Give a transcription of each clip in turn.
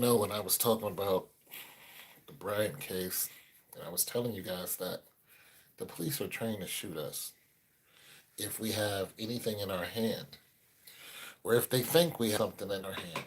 No, when I was talking about the Bryant case, and I was telling you guys that the police are trained to shoot us if we have anything in our hand, or if they think we have something in our hand,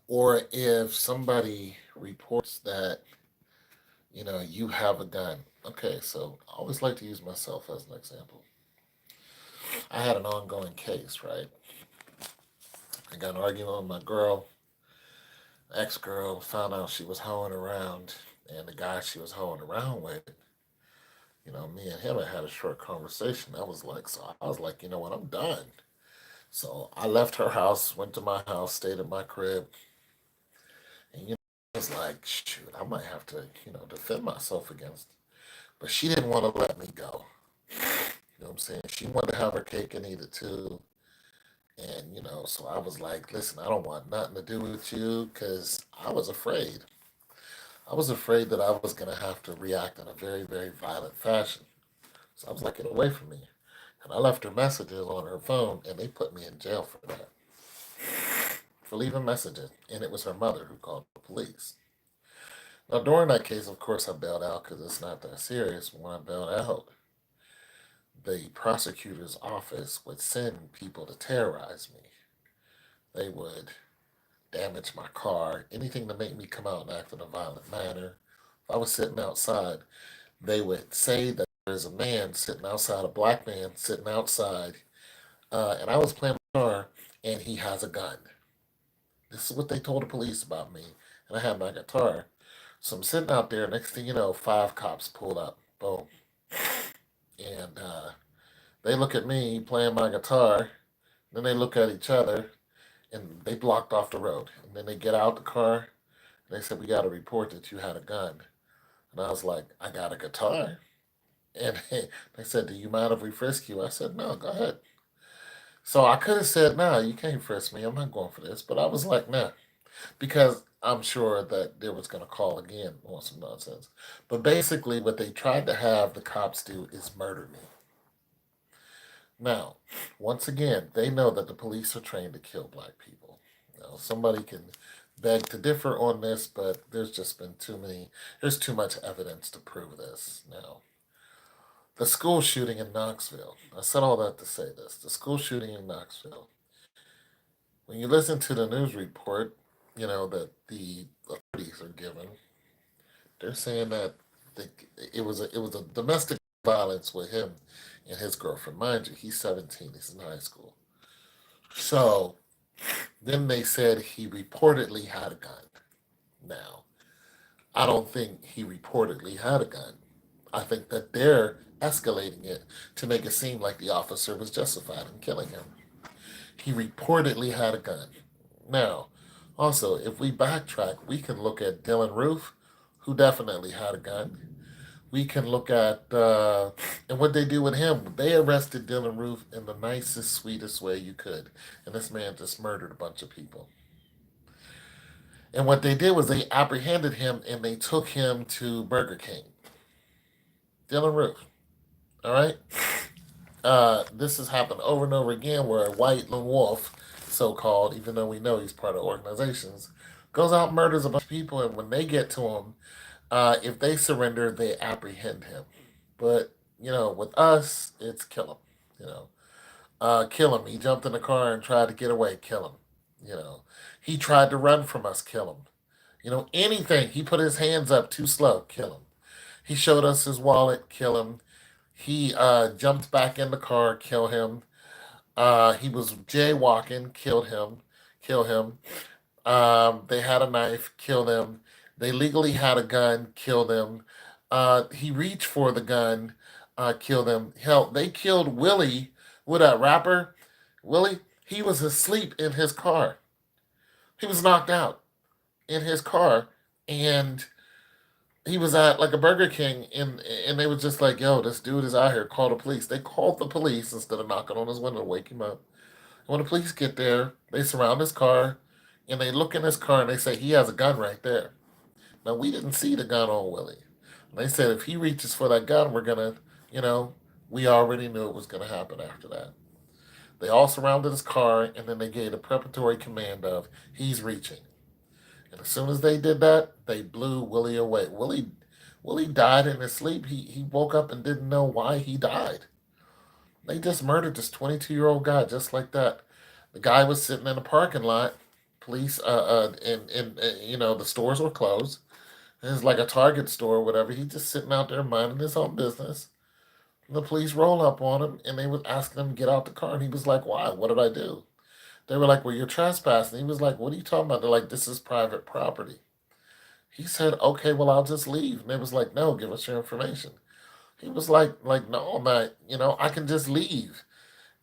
or if somebody reports that you have a gun. Okay, so I always like to use myself as an example. I had an ongoing case, right? I got an argument with my girl, ex girl, found out she was hoeing around, and the guy she was hoeing around with, me and him had a short conversation. I was like, you know what, I'm done. So I left her house, went to my house, stayed at my crib, and I was like, shoot, I might have to, defend myself against. But she didn't want to let me go. You know what I'm saying? She wanted to have her cake and eat it too. And, so I was like, listen, I don't want nothing to do with you because I was afraid. I was afraid that I was going to have to react in a very, very violent fashion. So I was like, get away from me. And I left her messages on her phone, and they put me in jail for that, for leaving messages. And it was her mother who called the police. Now, during that case, of course, I bailed out because it's not that serious. When I bailed out, the prosecutor's office would send people to terrorize me. They would damage my car, anything to make me come out and act in a violent manner. If I was sitting outside, they would say that there's a man sitting outside, a black man sitting outside, and I was playing my guitar, and he has a gun. This is what they told the police about me, and I had my guitar. So I'm sitting out there. Next thing you know, five cops pulled up. Boom, and they look at me playing my guitar. Then they look at each other, and they blocked off the road. And then they get out the car. And they said, "We got to report that you had a gun." And I was like, "I got a guitar." And they said, "Do you mind if we frisk you?" I said, "No, go ahead." So I could have said, "Nah, you can't frisk me. I'm not going for this." But I was like, "Nah," because I'm sure that they was going to call again on some nonsense. But basically, what they tried to have the cops do is murder me. Now, once again, they know that the police are trained to kill black people. Now, somebody can beg to differ on this, but there's too much evidence to prove this. Now, the school shooting in Knoxville, I said all that to say this. The school shooting in Knoxville, when you listen to the news report, that the authorities are given, they're saying that the, it was a domestic violence with him and his girlfriend. Mind you, he's 17. He's in high school. So then they said he reportedly had a gun. Now, I don't think he reportedly had a gun. I think that they're escalating it to make it seem like the officer was justified in killing him. He reportedly had a gun. Now, also, if we backtrack, we can look at Dylan Roof, who definitely had a gun. We can look at and what they do with him. They arrested Dylan Roof in the nicest, sweetest way you could, and this man just murdered a bunch of people. And what they did was they apprehended him and they took him to Burger King. Dylan Roof. All right. This has happened over and over again, where a white lone wolf, so called, even though we know he's part of organizations, goes out and murders a bunch of people, and when they get to him, if they surrender, they apprehend him. But with us, it's kill him. You know, kill him. He jumped in the car and tried to get away. Kill him. He tried to run from us. Kill him. Anything. He put his hands up too slow. Kill him. He showed us his wallet. Kill him. He jumped back in the car. Kill him. He was jaywalking. Killed him. Kill him. They had a knife. Kill them. They legally had a gun. Kill them. He reached for the gun. Kill them. Hell, they killed Willie with that rapper. Willie, he was asleep in his car. He was knocked out in his car, and he was at like a Burger King, and they were just like, "Yo, this dude is out here. Call the police." They called the police instead of knocking on his window to wake him up. And when the police get there, they surround his car, and they look in his car and they say he has a gun right there. Now we didn't see the gun on Willie. And they said if he reaches for that gun, we're gonna, you know, we already knew it was gonna happen after that. They all surrounded his car, and then they gave a preparatory command of he's reaching. And as soon as they did that, they blew Willie away. Willie died in his sleep. He woke up and didn't know why he died. They just murdered this 22-year-old guy just like that. The guy was sitting in a parking lot. Police, the stores were closed. It's like a Target store or whatever. He's just sitting out there minding his own business. And the police roll up on him and they was asking him to get out the car. And he was like, "Why? What did I do?" They were like, "Well, you're trespassing." He was like, "What are you talking about?" They're like, "This is private property." He said, "Okay, well, I'll just leave." And they was like, "No, give us your information." He was like, "No, I'm not, I can just leave."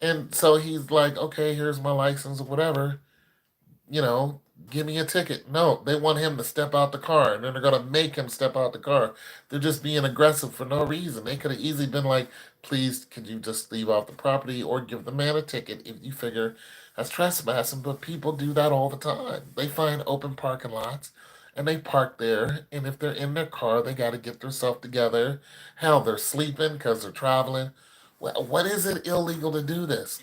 And so he's like, "Okay, here's my license or whatever, you know, give me a ticket." No, they want him to step out the car, and then they're gonna make him step out the car. They're just being aggressive for no reason. They could have easily been like, "Please, could you just leave off the property or give the man a ticket if you figure that's trespassing?" But people do that all the time. They find open parking lots and they park there, and if they're in their car, they got to get themselves together. Hell, they're sleeping because they're traveling. Well, what is it illegal to do this?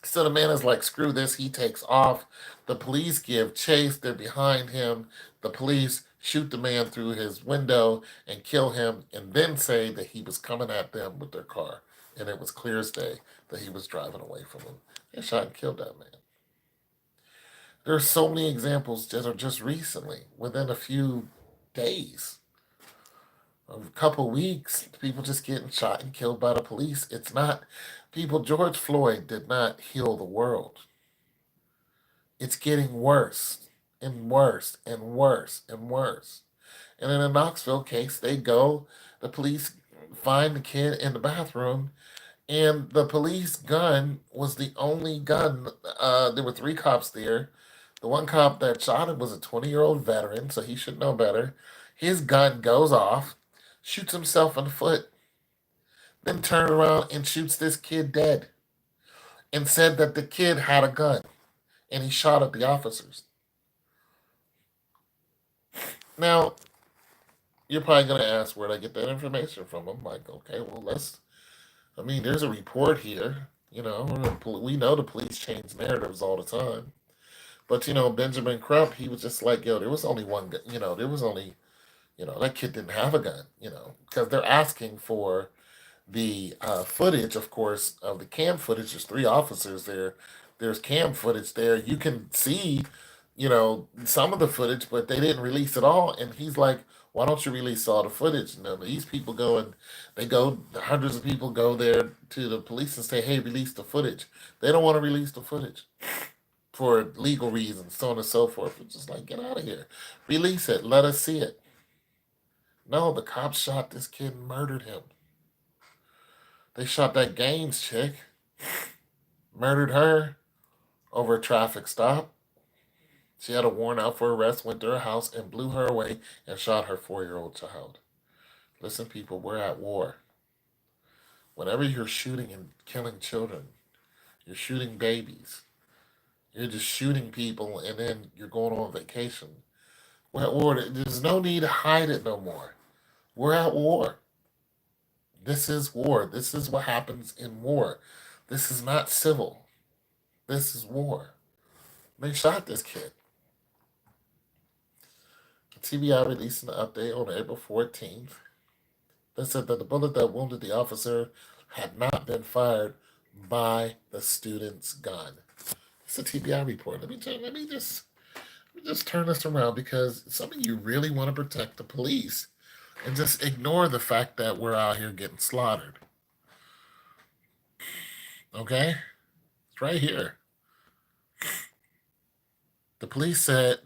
So the man is like, "Screw this." He takes off. The police give chase. They're behind him. The police shoot the man through his window and kill him, and then say that he was coming at them with their car. And it was clear as day that he was driving away from them. They shot and killed that man. There are so many examples that are just recently, within a few days, a couple weeks, people just getting shot and killed by the police. It's not people. George Floyd did not heal the world. It's getting worse and worse and worse and worse. And in the Knoxville case, the police find the kid in the bathroom, and the police gun was the only gun. There were three cops there. The one cop that shot him was a 20-year-old veteran, so he should know better. His gun goes off, shoots himself in the foot, then turned around and shoots this kid dead, and said that the kid had a gun and he shot at the officers. Now, you're probably going to ask, where'd I get that information from? I'm like, okay, well, there's a report here. We know the police change narratives all the time. But, Benjamin Crump, he was just like, yo, there was only one gun. There was only, that kid didn't have a gun, because they're asking for the footage, of course, of the cam footage. There's three officers there. There's cam footage there. You can see, some of the footage, but they didn't release it all. And he's like, "Why don't you release all the footage?" These people go and hundreds of people go there to the police and say, "Hey, release the footage." They don't want to release the footage for legal reasons, so on and so forth. It's just like, get out of here. Release it. Let us see it. No, the cops shot this kid and murdered him. They shot that Gaines chick, murdered her over a traffic stop. She had a warrant out for arrest, went to her house and blew her away and shot her 4-year-old child. Listen, people, we're at war. Whenever you're shooting and killing children, you're shooting babies. You're just shooting people and then you're going on vacation. We're at war. There's no need to hide it no more. We're at war. This is war. This is what happens in war. This is not civil. This is war. They shot this kid. TBI released an update on April 14th that said that the bullet that wounded the officer had not been fired by the student's gun. It's a TBI report. Let me just turn this around, because some of you really want to protect the police and just ignore the fact that we're out here getting slaughtered. Okay? It's right here. The police said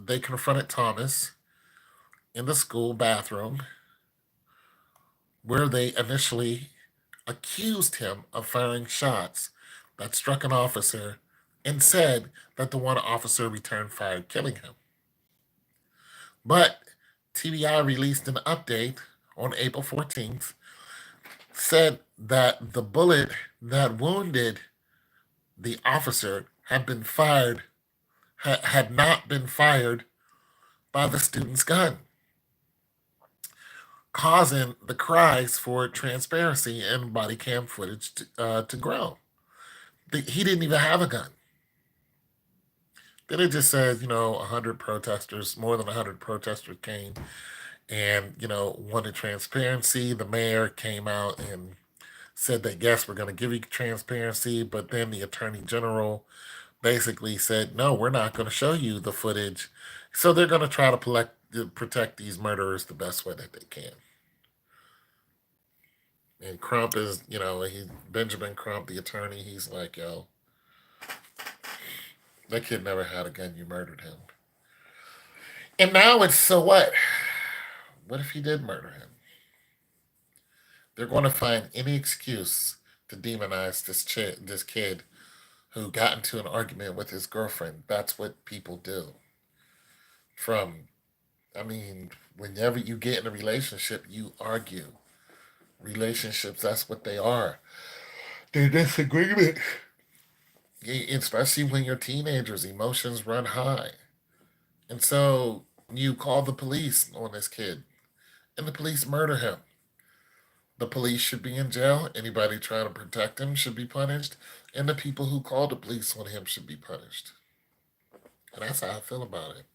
they confronted Thomas in the school bathroom, where they initially accused him of firing shots that struck an officer, and said that the one officer returned fire, killing him. But TBI released an update on April 14th, said that the bullet that wounded the officer had not been fired by the student's gun, causing the cries for transparency and body cam footage to grow. He didn't even have a gun. Then it just says, 100 protesters, more than 100 protesters came and, wanted transparency. The mayor came out and said that, yes, we're going to give you transparency. But then the attorney general basically said, no, we're not going to show you the footage. So they're going to try to protect these murderers the best way that they can. And Crump is, Benjamin Crump, the attorney. He's like, yo, that kid never had a gun. You murdered him. And now it's so what? What if he did murder him? They're going to find any excuse to demonize this kid who got into an argument with his girlfriend. That's what people do. From, I mean, whenever you get in a relationship, you argue. Relationships, that's what they are. They're disagreements. Especially when you're teenagers, emotions run high. And so you call the police on this kid, and the police murder him. The police should be in jail. Anybody trying to protect him should be punished. And the people who called the police on him should be punished. And that's how I feel about it.